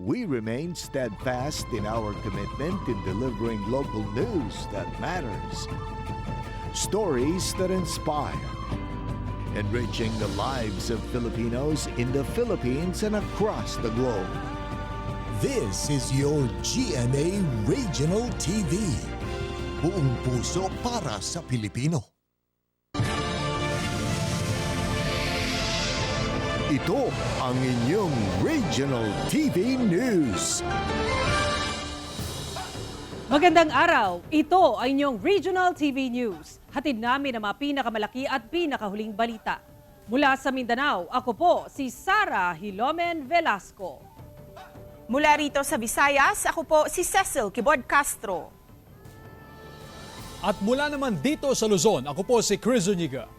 we remain steadfast in our commitment in delivering local news that matters. Stories that inspire. Enriching the lives of Filipinos in the Philippines and across the globe. This is your GMA Regional TV. Buong puso para sa Pilipino. Ito ang inyong Regional TV News. Magandang araw! Ito ay inyong Regional TV News. Hatid namin ang mga pinakamalaki at pinakahuling balita. Mula sa Mindanao, ako po si Sara Hilomen Velasco. Mula rito sa Visayas, ako po si Cecil Kibod Castro. At mula naman dito sa Luzon, ako po si Chris Zuniga.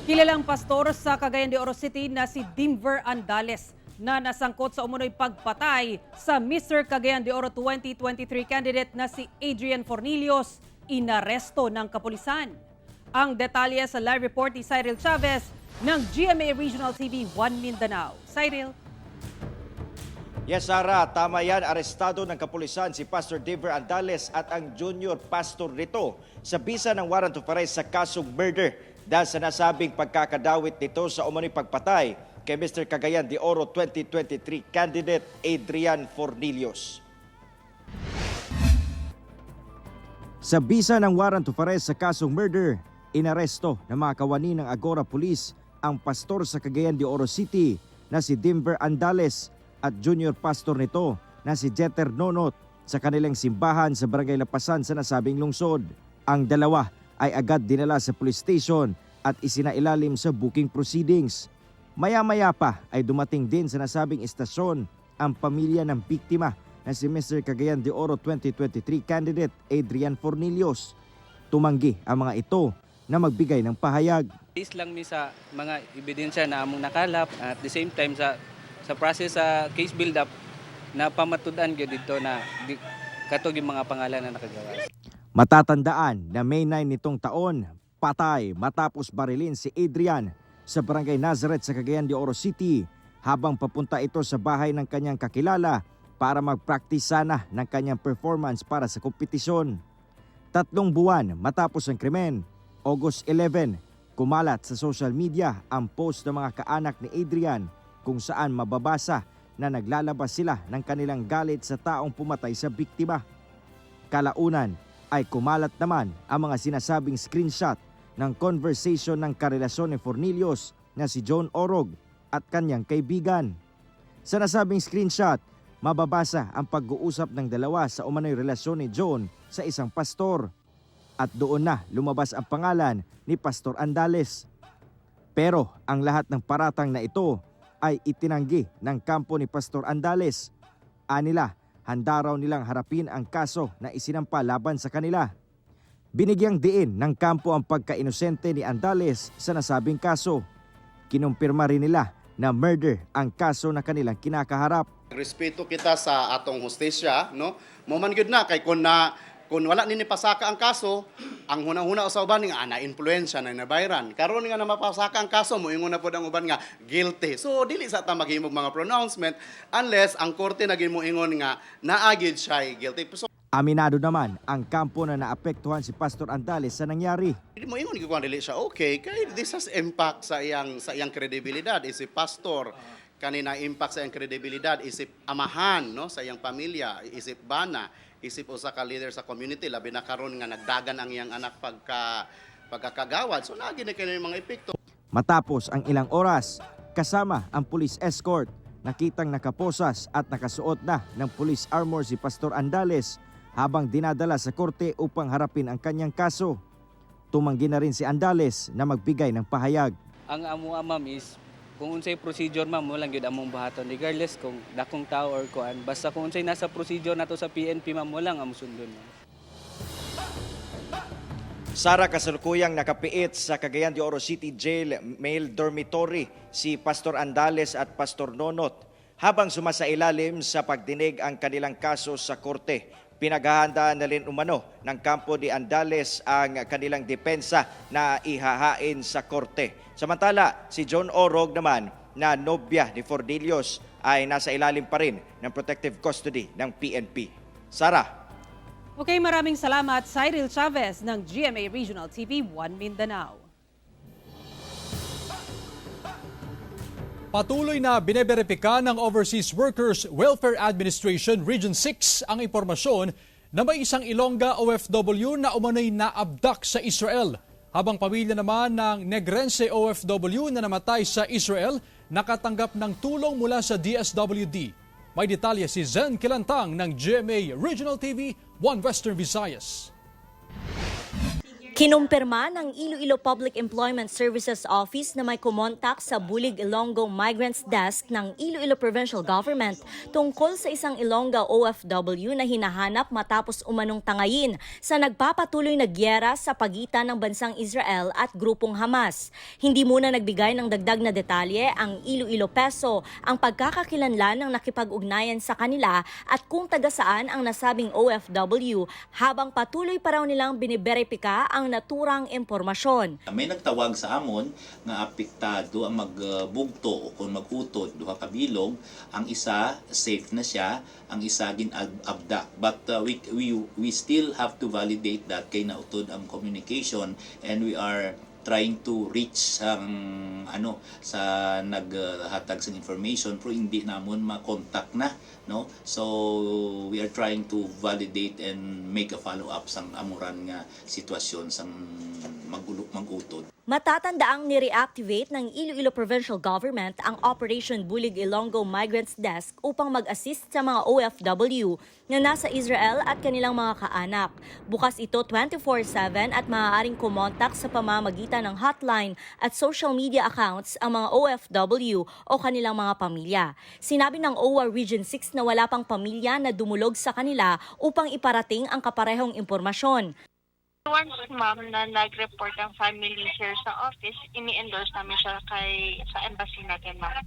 Kilalang pastor sa Cagayan de Oro City na si Dimver Andales na nasangkot sa umunoy pagpatay sa Mr. Cagayan de Oro 2023 candidate na si Adrian Fornillos, inaresto ng kapulisan. Ang detalye sa live report ni Cyril Chavez ng GMA Regional TV 1 Mindanao. Cyril? Yes, Sara, tama yan. Arestado ng kapulisan si Pastor Dimver Andales at ang junior pastor nito sa bisa ng warrant of arrest sa kasong murder dahil sa nasabing pagkakadawit nito sa umano'y pagpatay kay Mr. Cagayan de Oro 2023 candidate Adrian Fornillos. Sa bisa ng warrant of arrest sa kasong murder, inaresto ng mga kawani ng Agora Police ang pastor sa Cagayan de Oro City na si Dimver Andales at junior pastor nito na si Jeter Nonot sa kanilang simbahan sa Barangay Lapasan sa nasabing lungsod. Ang dalawa ay agad dinala sa police station at isinailalim sa booking proceedings. Maya-maya pa ay dumating din sa nasabing istasyon ang pamilya ng biktima na si Mr. Cagayan de Oro 2023 candidate Adrian Fornillos. Tumanggi ang mga ito na magbigay ng pahayag. Based lang mi sa mga ebidensya na among nakalap at the same time sa process sa case build-up na pamatudan gyud dito na katog yung mga pangalan na nakagawa. Matatandaan na May 9 nitong taon, patay matapos barilin si Adrian sa Barangay Nazareth sa Cagayan de Oro City habang papunta ito sa bahay ng kanyang kakilala para mag-practice sana ng kanyang performance para sa kompetisyon. 3 buwan matapos ang krimen, August 11, kumalat sa social media ang post ng mga kaanak ni Adrian kung saan mababasa na naglalabas sila ng kanilang galit sa taong pumatay sa biktima. Kalaunan ay kumalat naman ang mga sinasabing screenshot ng conversation ng karelasyon ni Fornillos na si John Orog at kanyang kaibigan. Sa nasabing screenshot, mababasa ang pag-uusap ng dalawa sa umano'y relasyon ni John sa isang pastor. At doon na lumabas ang pangalan ni Pastor Andales. Pero ang lahat ng paratang na ito ay itinanggi ng kampo ni Pastor Andales. Anila, handa raw nilang harapin ang kaso na isinampa laban sa kanila. Binigyang diin ng kampo ang pagka-inosente ni Andales sa nasabing kaso. Kinumpirma rin nila na murder ang kaso na kanilang kinakaharap. Respeto kita sa atong hostesya, no? Moman gyud na kay kung wala nini pasaka ang kaso, ang hunang-huna sa uban nga na-influensya na nabayran. Karon nga na mapasaka ang kaso, moingon na pod ang uban nga guilty. So dili sa ta maghimog mga pronouncement unless ang korte naging moingon nga naagid siya guilty. So, aminado naman ang kampo na naapektuhan si Pastor Andales sa nangyari. moingon gyud kung dili siya okay kay this has impact sa iyang kredibilidad isip pastor. Kanina impact sa iyang kredibilidad isip amahan, no, sa iyang pamilya, isip bana, isip usa ka leader sa community, labi na karon nga nagdagan ang iyang anak pagkakagawad. So lagi na kayo mga epekto. Matapos ang ilang oras, kasama ang police escort, nakitang nakaposas at nakasuot na ng police armor si Pastor Andales habang dinadala sa korte upang harapin ang kanyang kaso. Tumanggi na rin si Andales na magbigay ng pahayag. Ang amo ma'am is kung unsay procedure ma'am mo lang gyud among bahaton regardless kung dakong tao or kuan basta kung unsay nasa procedure nato sa PNP ma'am mo lang amo sundon. Sara, kasalukuyang nakapiit sa Cagayan de Oro City Jail Male Dormitory si Pastor Andales at Pastor Nonot habang sumasailalim sa pagdinig ang kanilang kaso sa korte. Pinaghahandaan na rin umano ng kampo ni Andales ang kanilang depensa na ihahain sa korte. Samantala, si John Orog naman na nobya ni Fornillos ay nasa ilalim pa rin ng protective custody ng PNP. Sara. Okay, maraming salamat Cyril Chavez ng GMA Regional TV 1 Mindanao. Patuloy na bineberipika ng Overseas Workers Welfare Administration Region 6 ang impormasyon na may isang Ilongga OFW na umano'y naabdak sa Israel. Habang pamilya naman ng Negrense OFW na namatay sa Israel, nakatanggap ng tulong mula sa DSWD. May detalye si Zen Kilantang ng GMA Regional TV 1 Western Visayas. Kinumpirma ng Iloilo Public Employment Services Office na may kumontak sa Bulig Ilonggo Migrants Desk ng Iloilo Provincial Government tungkol sa isang Ilongga OFW na hinahanap matapos umanong tangayin sa nagpapatuloy na gyera sa pagitan ng bansang Israel at grupong Hamas. Hindi muna nagbigay ng dagdag na detalye ang Iloilo Peso ang pagkakakilanlan ng nakipag-ugnayan sa kanila at kung taga saan ang nasabing OFW habang patuloy pa raw nilang biniberipika ang naturang impormasyon. May nagtawag sa amon nga apektado ang magbugto o kung magutod duha ka bilog, ang isa safe na siya, ang isa ginabdak. But we still have to validate that kay nautod ang communication, and we are trying to reach sa naghatag sa information pero hindi namon ma-contact na, no? So we are trying to validate and make a follow up sa amuran nga sitwasyon sang magutod. Matatandaang ni-reactivate ng Iloilo Provincial Government ang Operation Bulig Ilonggo Migrants Desk upang mag-assist sa mga OFW na nasa Israel at kanilang mga kaanak. Bukas ito 24/7 at maaaring kumontak sa pamamagitan ng hotline at social media accounts ang mga OFW o kanilang mga pamilya. Sinabi ng OWA Region 6 na wala pang pamilya na dumulog sa kanila upang iparating ang kaparehong impormasyon. Once, ma'am, na nag-report ang family here sa office, ini-endorse namin siya sa embassy natin, ma'am.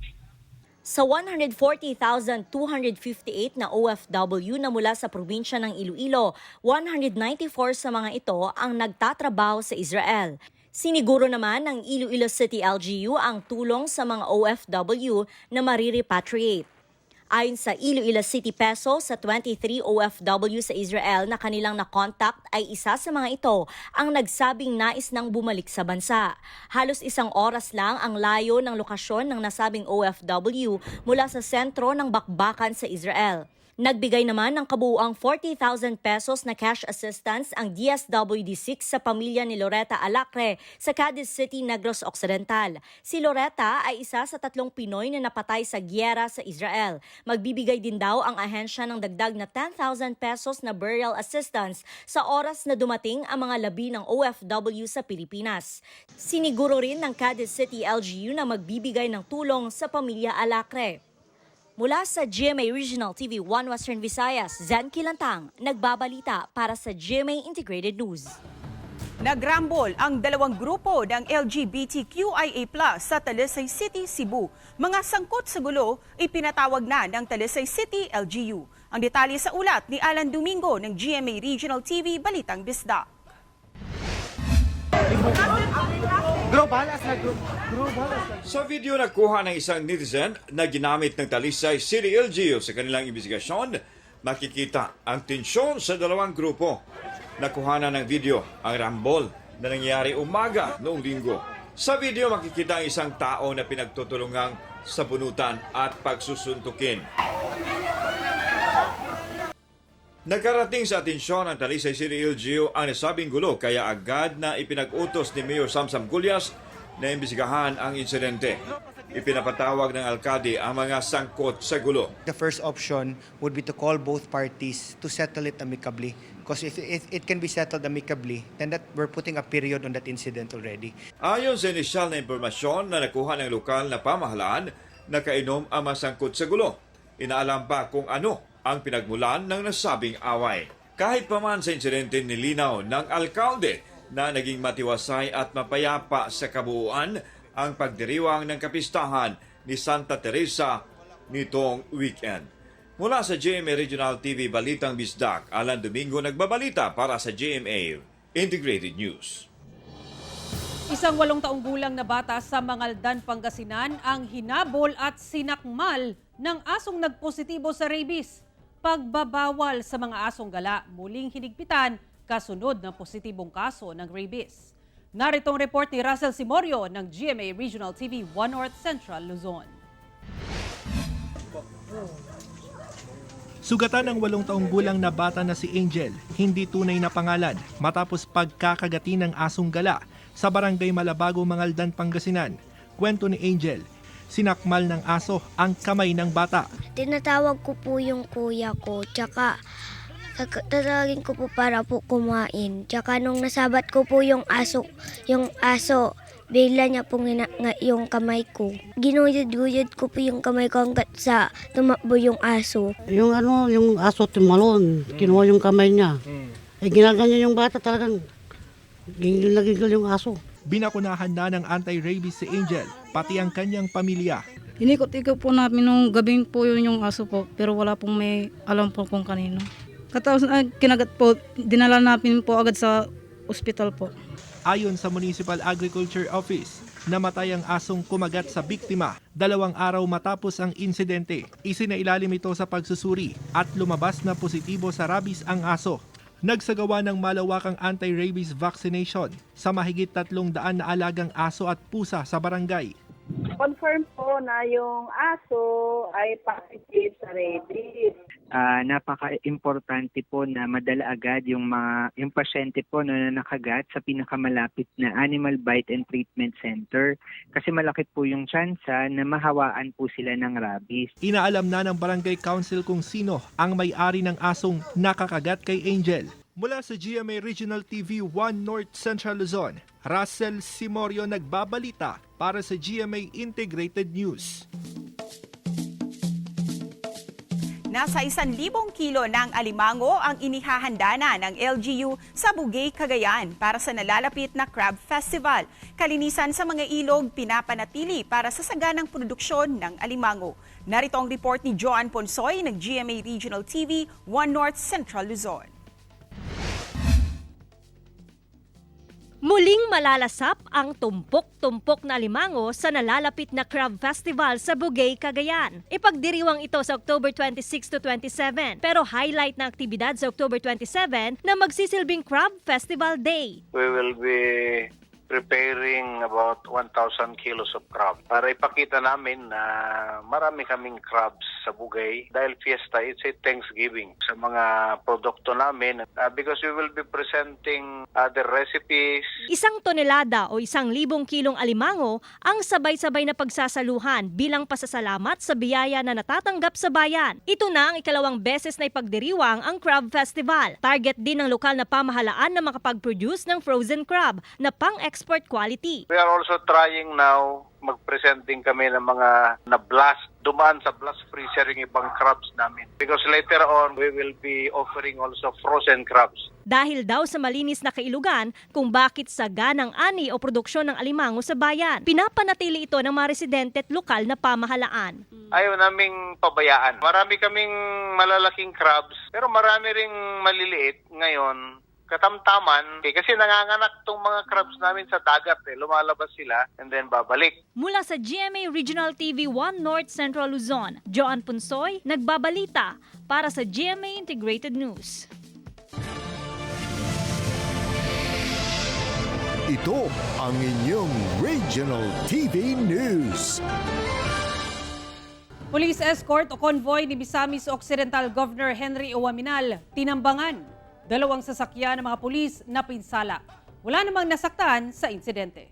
Sa 140,258 na OFW na mula sa probinsya ng Iloilo, 194 sa mga ito ang nagtatrabaho sa Israel. Siniguro naman ng Iloilo City LGU ang tulong sa mga OFW na marirepatriate. Ayon sa Iloilo City Peso, sa 23 OFW sa Israel na kanilang na-contact ay isa sa mga ito ang nagsabing nais nang bumalik sa bansa. Halos isang oras lang ang layo ng lokasyon ng nasabing OFW mula sa sentro ng bakbakan sa Israel. Nagbigay naman ng kabuuang 40,000 pesos na cash assistance ang DSWD-6 sa pamilya ni Loretta Alacre sa Cadiz City, Negros Occidental. Si Loretta ay isa sa 3 Pinoy na napatay sa gyera sa Israel. Magbibigay din daw ang ahensya ng dagdag na 10,000 pesos na burial assistance sa oras na dumating ang mga labi ng OFW sa Pilipinas. Siniguro rin ng Cadiz City LGU na magbibigay ng tulong sa pamilya Alacre. Mula sa GMA Regional TV 1 Western Visayas, Zen Kilantang, nagbabalita para sa GMA Integrated News. Nagrambol ang 2 grupo ng LGBTQIA+ sa Talisay City, Cebu. Mga sangkot sa gulo ipinatawag na ng Talisay City LGU. Ang detalye sa ulat ni Alan Domingo ng GMA Regional TV Balitang Bisdak. Sa video na kuha ng isang netizen na ginamit ng Talisay City LGU sa kanilang investigasyon, makikita ang tensyon sa 2 grupo. Nakuha ng video ang rambol na nangyari umaga noong linggo. Sa video makikita ang isang tao na pinagtutulungang sabunutan at pagsusuntukin. Nagkarating sa atensyon ng Talisay City LGU ang nasabing gulo kaya agad na ipinag-utos ni Mayor Samsam Gulyas na imbestigahan ang insidente. Ipinapatawag ng alkalde ang mga sangkot sa gulo. The first option would be to call both parties to settle it amicably. Because if it can be settled amicably, then we're putting a period on that incident already. Ayon sa inisyal na impormasyon na nakuha ng lokal na pamahalaan, nakainom ang masangkot sa gulo. Inaalam pa kung ano ang pinagmulan ng nasabing away. Kahit pa man sa insidente nilinaw ng alkalde na naging matiwasay at mapayapa sa kabuuan ang pagdiriwang ng kapistahan ni Santa Teresa nitong weekend. Mula sa GMA Regional TV Balitang Bisdak, Alan Domingo nagbabalita para sa GMA Integrated News. Isang 8 taong gulang na bata sa Mangaldan, Pangasinan ang hinabol at sinakmal ng asong nagpositibo sa rabies. Pagbabawal sa mga asong gala muling hinigpitan kasunod ng positibong kaso ng rabies. Naritong report ni Russell Simorio ng GMA Regional TV 1 North Central Luzon. Sugatan ng 8 taong gulang na bata na si Angel, hindi tunay na pangalan, matapos pagkakagati ng asong gala sa barangay Malabago, Mangaldan, Pangasinan. Kwento ni Angel, sinakmal ng aso ang kamay ng bata. Tinatawag ko po yung kuya ko, tsaka tatawagin ko po para po kumain. Tsaka nung nasabat ko po yung aso, bigla niya pong yung kamay ko. Ginuyod-guyod ko po yung kamay ko hanggat sa tumakbo yung aso. Yung aso tumalon, kinuha yung kamay niya. Ginaganyan yung bata talagang gigil yung aso. Binakunahan na ng anti-rabies si Angel, pati ang kanyang pamilya. Inikot-ikot po namin nung gabing po yung aso po, pero wala pong may alam po kung kanino. Katapos kinagat po, dinala namin po agad sa ospital po. Ayon sa Municipal Agriculture Office, namatay ang asong kumagat sa biktima 2 araw matapos ang insidente. Isinailalim ito sa pagsusuri at lumabas na positibo sa rabies ang aso. Nagsagawa ng malawakang anti-rabies vaccination sa mahigit 300 na alagang aso at pusa sa barangay. Confirm po na yung aso ay positive sa rabies. Napaka-importante po na madala agad yung pasyente po na nakagat sa pinakamalapit na Animal Bite and Treatment Center kasi malaki po yung tsansa na mahawaan po sila ng rabies. Inaalam na ng barangay council kung sino ang may-ari ng asong nakakagat kay Angel. Mula sa GMA Regional TV 1 North Central Luzon, Russell Simorio nagbabalita para sa GMA Integrated News. Nasa 1,000 kilo ng alimango ang inihahanda na ng LGU sa Bugay, Cagayan para sa nalalapit na Crab Festival. Kalinisan sa mga ilog pinapanatili para sa saganang produksyon ng alimango. Narito ang report ni Joan Ponsoy ng GMA Regional TV 1 North Central Luzon. Muling malalasap ang tumpok-tumpok na alimango sa nalalapit na Crab Festival sa Bugay, Cagayan. Ipagdiriwang ito sa October 26 to 27, pero highlight na aktibidad sa October 27 na magsisilbing Crab Festival Day. We will be preparing about 1,000 kilos of crab para ipakita namin na marami kaming crabs sa Bugay dahil fiesta, it's a Thanksgiving sa mga produkto namin because we will be presenting other recipes. 1 tonelada o 1,000 kilong alimango ang sabay-sabay na pagsasaluhan bilang pasasalamat sa biyaya na natatanggap sa bayan. Ito na ang ikalawang beses na ipagdiriwang ang Crab Festival. Target din ng lokal na pamahalaan na makapag-produce ng frozen crab na pang-export quality. We are also trying now mag-presenting kami ng mga na-blast, dumaan sa blast freezer yung ibang crabs namin. Because later on, we will be offering also frozen crabs. Dahil daw sa malinis na kailugan kung bakit saganang ani o produksyon ng alimango sa bayan. Pinapanatili ito ng mga residente at lokal na pamahalaan. Ayaw naming pabayaan. Marami kaming malalaking crabs, pero marami ring maliliit ngayon. Katamtaman, kasi nanganganak tong mga crabs namin sa dagat, lumalabas sila and then babalik. Mula sa GMA Regional TV 1 North Central Luzon, Joan Ponsoy, nagbabalita para sa GMA Integrated News. Ito ang inyong Regional TV News. Police escort o convoy ni Misamis Occidental Governor Henry Uwaminal tinambangan. 2 sasakyan ng mga pulis na pinsala. Wala namang nasaktan sa insidente.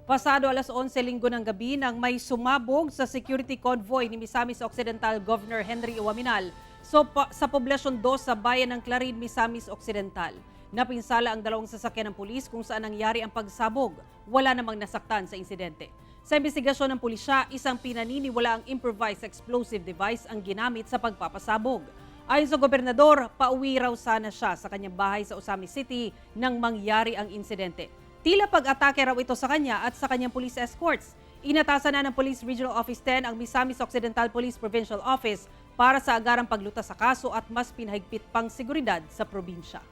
Pasado 11:00 linggo ng gabi nang may sumabog sa security convoy ni Misamis Occidental Governor Henry Uwaminal sa poblasyon 2 sa bayan ng Clarin, Misamis Occidental. Napinsala ang 2 sasakyan ng pulis kung saan nangyari ang pagsabog. Wala namang nasaktan sa insidente. Sa investigasyon ng pulisya, isang pinaniniwalaang improvised explosive device ang ginamit sa pagpapasabog. Ayon sa gobernador, pauwi raw sana siya sa kanyang bahay sa Osami City nang mangyari ang insidente. Tila pag-atake raw ito sa kanya at sa kanyang police escorts. Inatasan na ng Police Regional Office 10 ang Misamis Occidental Police Provincial Office para sa agarang paglutas sa kaso at mas pinahigpit pang seguridad sa probinsya.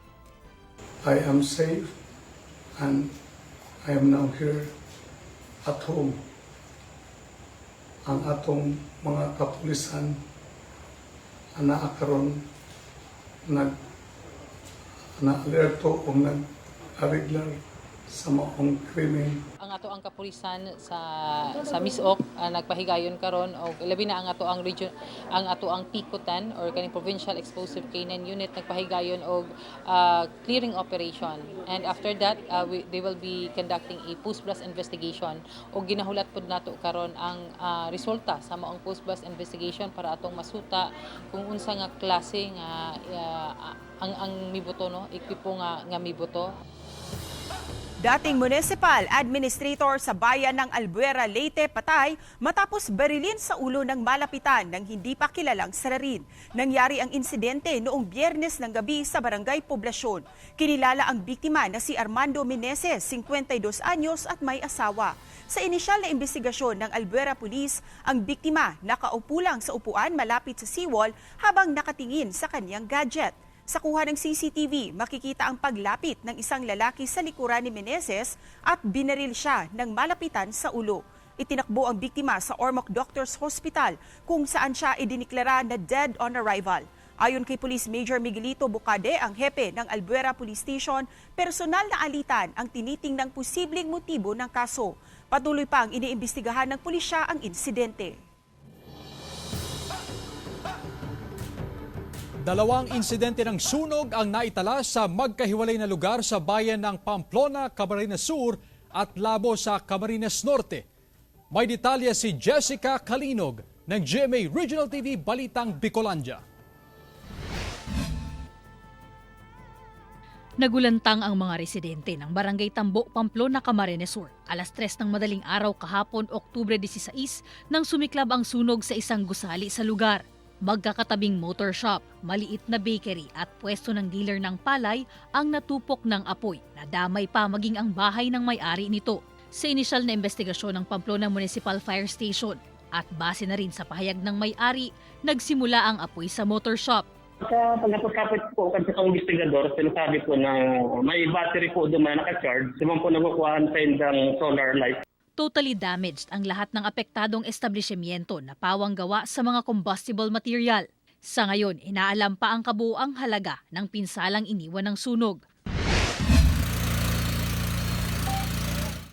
I am safe and I am now here at home. ang atong mga kapulisan ana karon na-alerto o nag-ariglar sa maong krimen. Ang ato ang kapulisan sa Misok nagpahigayon karon og labi na ang ato ang region, ang ato ang Pikutan or kaning Provincial Explosive Canine Unit nagpahigayon og clearing operation, and after that they will be conducting a post-blast investigation og ginahulat pud nato karon ang resulta sa maong post-blast investigation para atong masuta kung unsa nga klase nga ang miboto, no, ekwipo nga miboto. Dating municipal administrator sa bayan ng Albuera, Leyte patay matapos barilin sa ulo ng malapitan ng hindi pa kilalang sararin. Nangyari ang insidente noong Biyernes ng gabi sa Barangay Poblasyon. Kinilala ang biktima na si Armando Meneses, 52 anyos at may asawa. Sa inisyal na investigasyon ng Albuera Police, ang biktima nakaupo lang sa upuan malapit sa seawall habang nakatingin sa kanyang gadget. Sa kuha ng CCTV, makikita ang paglapit ng isang lalaki sa likuran ni Meneses at binaril siya ng malapitan sa ulo. Itinakbo ang biktima sa Ormoc Doctors Hospital kung saan siya idiniklara na dead on arrival. Ayon kay Police Major Miguelito Bucade, ang hepe ng Albuera Police Station, personal na alitan ang tinitingnang posibleng motibo ng kaso. Patuloy pa ang iniimbestigahan ng pulisya ang insidente. Dalawang insidente ng sunog ang naitala sa magkahiwalay na lugar sa bayan ng Pamplona, Camarines Sur at Labo sa Camarines Norte. May detalye si Jessica Kalinog ng GMA Regional TV Balitang Bicolandia. Nagulantang ang mga residente ng Barangay Tambo, Pamplona, Camarines Sur. Alas 3 ng madaling araw kahapon, Oktubre 16, nang sumiklab ang sunog sa isang gusali sa lugar. Magkakatabing motor shop, maliit na bakery at pwesto ng dealer ng palay ang natupok ng apoy. Nadamay pa maging ang bahay ng may-ari nito. Sa inisyal na investigasyon ng Pamplona Municipal Fire Station at base na rin sa pahayag ng may-ari, nagsimula ang apoy sa motor shop. Sa pagkapit po kasi sa investigador, sinasabi po na may battery po doon na naka-charge. Simang po nakukuhaan sa indang solar light. Totally damaged ang lahat ng apektadong establishmento na pawang gawa sa mga combustible material. Sa ngayon, inaalam pa ang kabuuang halaga ng pinsalang iniwan ng sunog.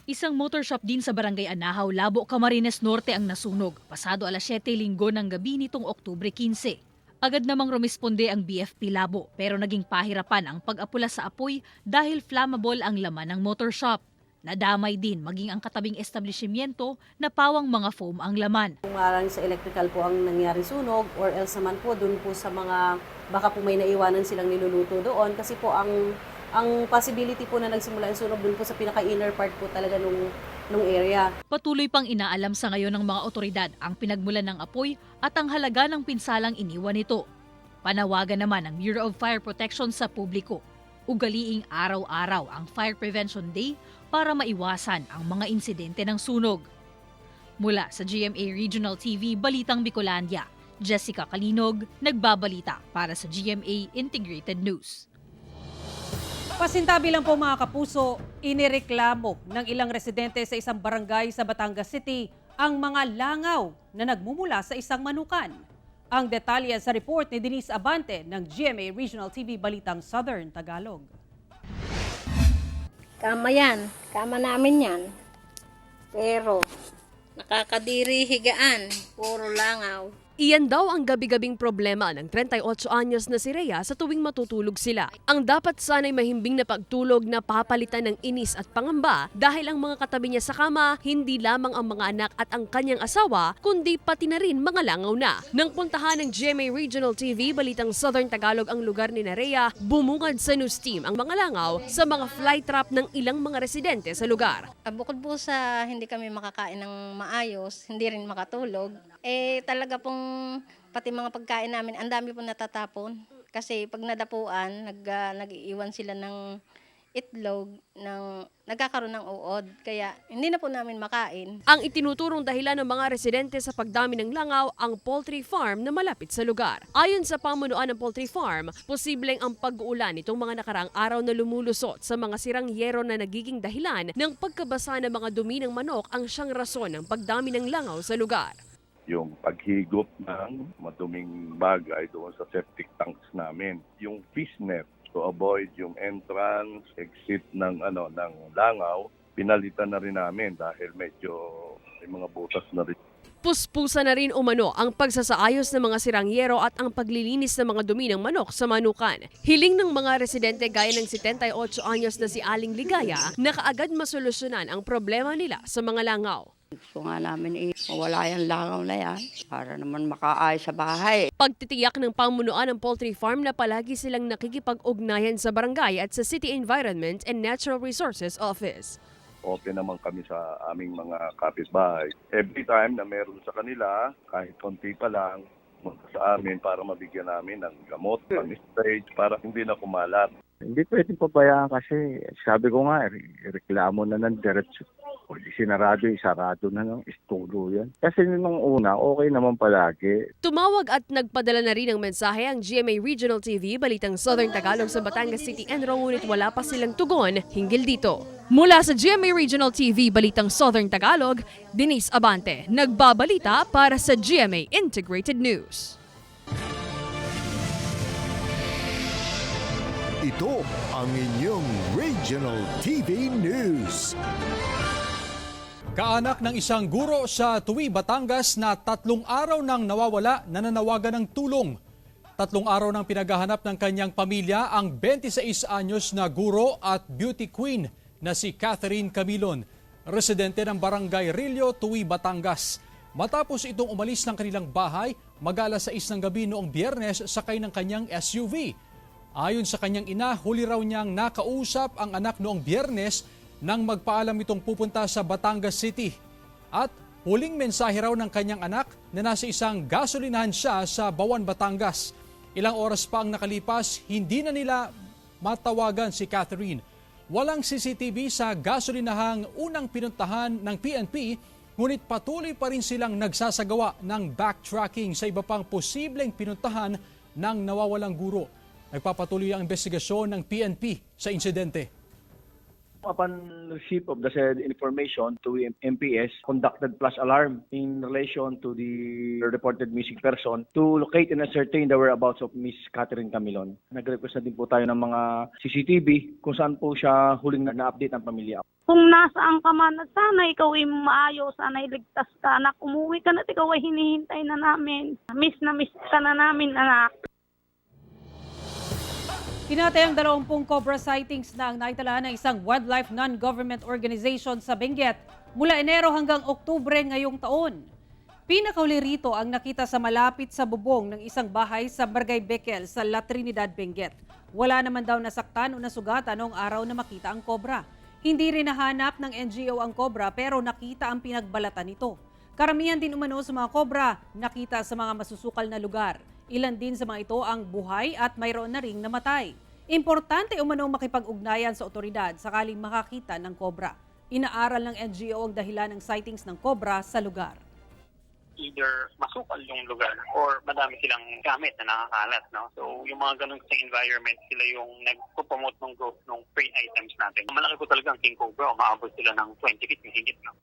Isang motor shop din sa Barangay Anahaw, Labo, Camarines Norte ang nasunog pasado alas 7 linggo ng gabi nitong Oktubre 15. Agad namang rumisponde ang BFP Labo pero naging pahirapan ang pag-apula sa apoy dahil flammable ang laman ng motor shop. Nadamay din maging ang katabing establishmento na pawang mga foam ang laman. Kung maaaring sa electrical po ang nangyari sunog or else naman po dun po sa mga baka po may naiwanan silang niluluto doon kasi po ang possibility po na nagsimula ang sunog dun po sa pinaka-inner part po talaga nung area. Patuloy pang inaalam sa ngayon ng mga otoridad ang pinagmulan ng apoy at ang halaga ng pinsalang iniwan nito. Panawagan naman ng Bureau of Fire Protection sa publiko. Ugaliing araw-araw ang Fire Prevention Day para maiwasan ang mga insidente ng sunog. Mula sa GMA Regional TV Balitang Bicolandia, Jessica Kalinog, nagbabalita para sa GMA Integrated News. Pasintabi lang po mga kapuso, inireklamo ng ilang residente sa isang barangay sa Batangas City ang mga langaw na nagmumula sa isang manukan. Ang detalye sa report ni Denise Abante ng GMA Regional TV Balitang Southern Tagalog. Kama yan. Kama namin yan. Pero, nakakadiri higaan. Puro langaw. Iyan daw ang gabi-gabing problema ng 38 anyos na si Rhea sa tuwing matutulog sila. Ang dapat sana'y mahimbing na pagtulog na papalitan ng inis at pangamba dahil ang mga katabi niya sa kama, hindi lamang ang mga anak at ang kanyang asawa, kundi pati na rin mga langaw na. Nang puntahan ng GMA Regional TV, Balitang Southern Tagalog ang lugar ni Rhea, bumungad sa news team ang mga langaw sa mga fly trap ng ilang mga residente sa lugar. Bukod po sa hindi kami makakain ng maayos, hindi rin makatulog, talaga pong pati mga pagkain namin, ang dami po natatapon. Kasi pag nadapuan, nag-iiwan sila ng itlog, nagkakaroon ng uod. Kaya hindi na po namin makain. Ang itinuturong dahilan ng mga residente sa pagdami ng langaw ang poultry farm na malapit sa lugar. Ayon sa pamunuan ng poultry farm, posibleng ang pag-uulan itong mga nakaraang araw na lumulusot sa mga sirang yero na nagiging dahilan ng pagkabasa ng mga dumi ng manok ang siyang rason ng pagdami ng langaw sa lugar. yung paghigop ng maduming bagay doon sa septic tanks namin. Yung fishnet to avoid yung entrance, exit ng langaw, pinalitan na rin namin dahil medyo may mga butas na rin. Puspusa na rin umano ang pagsasaayos ng mga sirangyero at ang paglilinis ng mga dumi ng manok sa manukan. Hiling ng mga residente gaya ng 78 anyos na si Aling Ligaya na kaagad masolusyonan ang problema nila sa mga langaw. Gusto nga namin mawala yung langaw na yan para naman makaayos sa bahay. Pagtitiyak ng pamunuan ng poultry farm na palagi silang nakikipag-ugnayan sa barangay at sa City Environment and Natural Resources Office. Open naman kami sa aming mga kapitbahay. Every time na meron sa kanila, kahit konti pa lang, sa amin para mabigyan namin ng gamot, pang-stage, para hindi na kumalat. Hindi pwedeng pabayaan kasi sabi ko nga, reklamo na ng diretso. O sinarado, isarado na ng istulo yan. Kasi nung una, okay naman palagi. Tumawag at nagpadala na rin ng mensahe ang GMA Regional TV, Balitang Southern Tagalog sa Batangas City Enro, ngunit wala pa silang tugon hinggil dito. Mula sa GMA Regional TV, Balitang Southern Tagalog, Denise Abante, nagbabalita para sa GMA Integrated News. Ito ang inyong Regional TV News. Kaanak ng isang guro sa Tuwi, Batangas na 3 araw nang nawawala, nananawagan ng tulong. 3 araw nang pinaghahanap ng kanyang pamilya ang 26 anyos na guro at beauty queen na si Catherine Camilon, residente ng Barangay Rillo, Tuwi, Batangas. Matapos itong umalis ng kanilang bahay, mag-alas 6 ng gabi noong Biyernes sakay ng kanyang SUV. Ayon sa kanyang ina, huli raw niyang nakausap ang anak noong Biyernes nang magpaalam itong pupunta sa Batangas City. At huling mensahe raw ng kanyang anak na nasa isang gasolinahan siya sa Bawan, Batangas. Ilang oras pa ang nakalipas, hindi na nila matawagan si Catherine. Walang CCTV sa gasolinahang unang pinuntahan ng PNP, ngunit patuloy pa rin silang nagsasagawa ng backtracking sa iba pang posibleng pinuntahan ng nawawalang guro. Nagpapatuloy ang investigasyon ng PNP sa insidente. Upon receipt of the said information to MPS, conducted flash alarm in relation to the reported missing person to locate and ascertain the whereabouts of Miss Catherine Camilon. Nag-request na din po tayo ng mga CCTV kung saan po siya huling na-update ng pamilya. Kung nasaan ka man at sana ikaw ay maayos, sana iligtas ka, anak. Umuwi ka na at ikaw ay hinihintay na namin. Miss ka na namin, anak. Tinatayang 20 cobra sightings na ang naitala ng isang wildlife non-government organization sa Benguet mula Enero hanggang Oktubre ngayong taon. Pinakahuli rito ang nakita sa malapit sa bubong ng isang bahay sa Barangay Bekel sa La Trinidad, Benguet. Wala naman daw nasaktan o nasugatan noong araw na makita ang cobra. Hindi rin nahanap ng NGO ang cobra pero nakita ang pinagbalatan nito. Karamihan din umano sa mga cobra nakita sa mga masusukal na lugar. Ilan din sa mga ito ang buhay at mayroon na ring namatay. Importante umanong makipag-ugnayan sa otoridad sakaling makakita ng cobra. Inaaral ng NGO ang dahilan ng sightings ng cobra sa lugar. Either masukal yung lugar or madami silang gamit na nakakalat. No? So yung mga ganun kasing environment, sila yung nag-promote ng growth ng prey items natin. Malaki po talaga ang king cobra, umaabot sila ng 20 feet yung higit. No?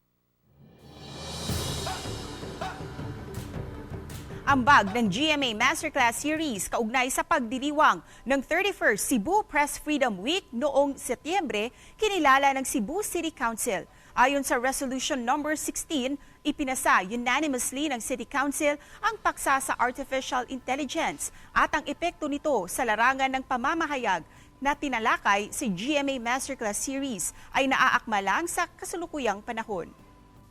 Ambag ng GMA Masterclass Series kaugnay sa pagdiriwang ng 31st Cebu Press Freedom Week noong Setyembre, kinilala ng Cebu City Council. Ayon sa Resolution No. 16, ipinasa unanimously ng City Council ang paksa sa Artificial Intelligence at ang epekto nito sa larangan ng pamamahayag na tinalakay si GMA Masterclass Series ay naaakma lang sa kasalukuyang panahon.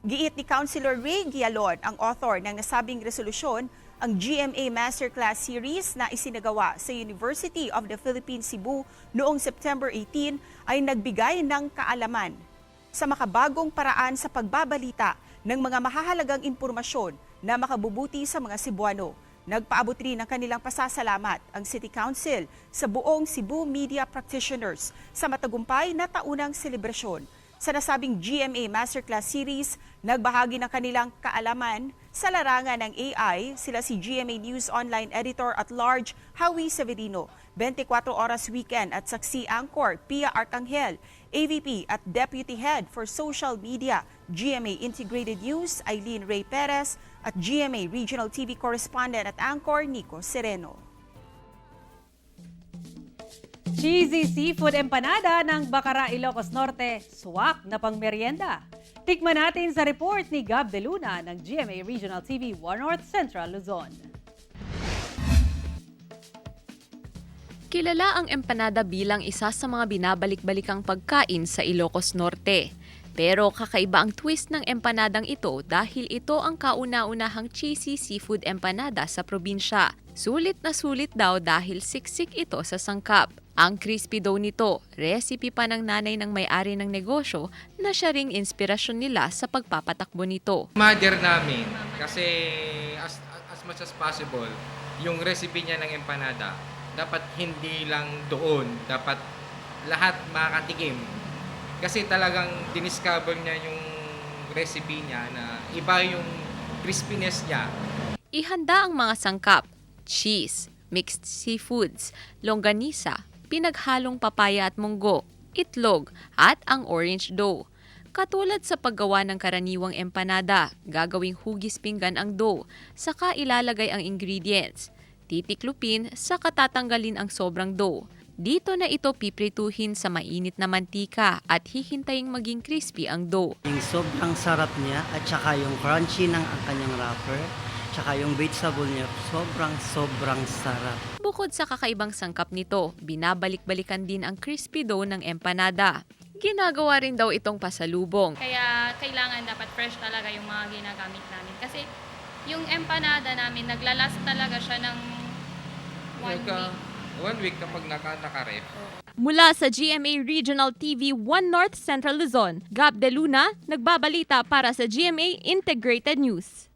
Giit ni Councilor Ray Gialon, ang author ng nasabing resolusyon, ang GMA Masterclass Series na isinagawa sa University of the Philippines Cebu noong September 18 ay nagbigay ng kaalaman sa makabagong paraan sa pagbabalita ng mga mahahalagang impormasyon na makabubuti sa mga Cebuano. Nagpaabot rin ng kanilang pasasalamat ang City Council sa buong Cebu media practitioners sa matagumpay na taunang selebrasyon. Sa nasabing GMA Masterclass Series, nagbahagi ng kanilang kaalaman sa larangan ng AI sila si GMA News Online Editor at Large Howie Severino, 24 Oras Weekend at Saksi Anchor Pia Arcangel, AVP at Deputy Head for Social Media GMA Integrated News Eileen Ray Perez at GMA Regional TV Correspondent at Anchor Nico Sereno. Cheesy seafood empanada ng Bacara, Ilocos Norte, swak na pangmeryenda. Tikman natin sa report ni Gab De Luna ng GMA Regional TV 1 North Central Luzon. Kilala ang empanada bilang isa sa mga binabalik-balikang pagkain sa Ilocos Norte. Pero kakaiba ang twist ng empanadang ito dahil ito ang kauna-unahang cheesy seafood empanada sa probinsya. Sulit na sulit daw dahil siksik ito sa sangkap. Ang crispy dough nito, recipe pa ng nanay ng may-ari ng negosyo na siya ring inspirasyon nila sa pagpapatakbo nito. Mother namin kasi as much as possible, yung recipe niya ng empanada, dapat hindi lang doon, dapat lahat makatikim. Kasi talagang diniscover niya yung recipe niya na iba yung crispiness niya. Ihanda ang mga sangkap, cheese, mixed seafoods, longganisa, pinaghalong papaya at munggo, itlog, at ang orange dough. Katulad sa paggawa ng karaniwang empanada, gagawing hugis pinggan ang dough, saka ilalagay ang ingredients. Titiklupin, saka tatanggalin ang sobrang dough. Dito na ito piprituhin sa mainit na mantika at hihintaying maging crispy ang dough. Yung sobrang sarap niya at saka yung crunchy ng kanyang wrapper, tsaka yung vegetable niya, sobrang sarap. Bukod sa kakaibang sangkap nito, binabalik-balikan din ang crispy dough ng empanada. Ginagawa rin daw itong pasalubong. Kaya kailangan dapat fresh talaga yung mga ginagamit namin. Kasi yung empanada namin, naglalast talaga siya ng 1 week. 1 week kapag naka-ref. Mula sa GMA Regional TV 1 North Central Luzon, Gab De Luna, nagbabalita para sa GMA Integrated News.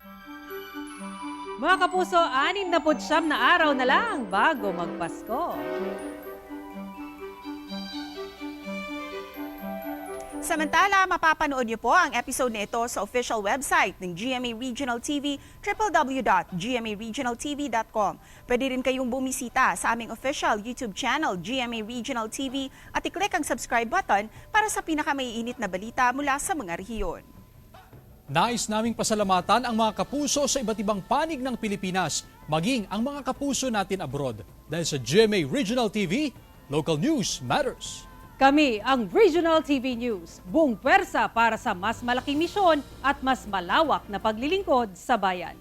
Mga kapuso, 69 na araw na lang bago magpasko. Samantala, mapapanood niyo po ang episode na ito sa official website ng GMA Regional TV, www.gmaregionaltv.com. Pwede rin kayong bumisita sa aming official YouTube channel, GMA Regional TV, at i-click ang subscribe button para sa pinakamaiinit na balita mula sa mga rehiyon. Nais naming pasalamatan ang mga kapuso sa iba't ibang panig ng Pilipinas, maging ang mga kapuso natin abroad. Dahil sa GMA Regional TV, local news matters. Kami ang Regional TV News, buong pwersa para sa mas malaking misyon at mas malawak na paglilingkod sa bayan.